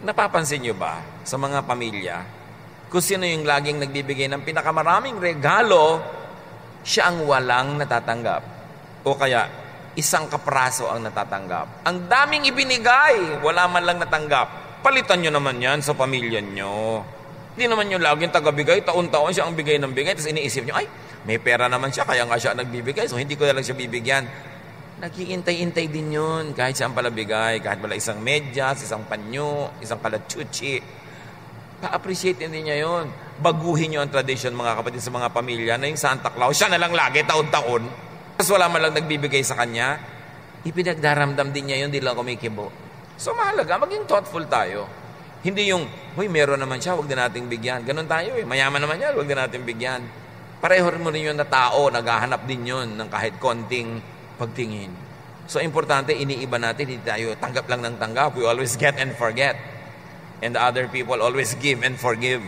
Napapansin nyo ba sa mga pamilya, kung sino yung laging nagbibigay ng pinakamaraming regalo, siya ang walang natatanggap. O kaya, isang kapraso ang natatanggap. Ang daming ibinigay, wala man lang natanggap. Palitan nyo naman yan sa pamilya nyo. Hindi naman yung laging tagabigay, taon-taon siya ang bigay ng bigay, tapos iniisip nyo, ay, may pera naman siya, kaya nga siya nagbibigay, so hindi ko na lang siya bibigyan. Nag-iintay-intay din yun, kahit saan pala bigay, kahit pala isang medyas, isang panyo, isang kalachuchi. Pa-appreciate din niya yun. Baguhin nyo ang tradition, mga kapatid, sa mga pamilya, na yung Santa Claus, siya na lang lagi, taon-taon. Tapos wala man lang nagbibigay sa kanya, ipinagdaramdam din niya yun, di lang kumikibo. So mahalaga, maging thoughtful tayo. Hindi yung, huy, meron naman siya, huwag din nating bigyan. Ganon tayo eh, mayaman naman yan, huwag din nating bigyan. Pareho mo rin yun na tao, naghahanap din yun ng kahit konting pagtingin. So importante, iniiba natin, hindi tayo tanggap lang ng tanggap. We always get and forget. And the other people always give and forgive.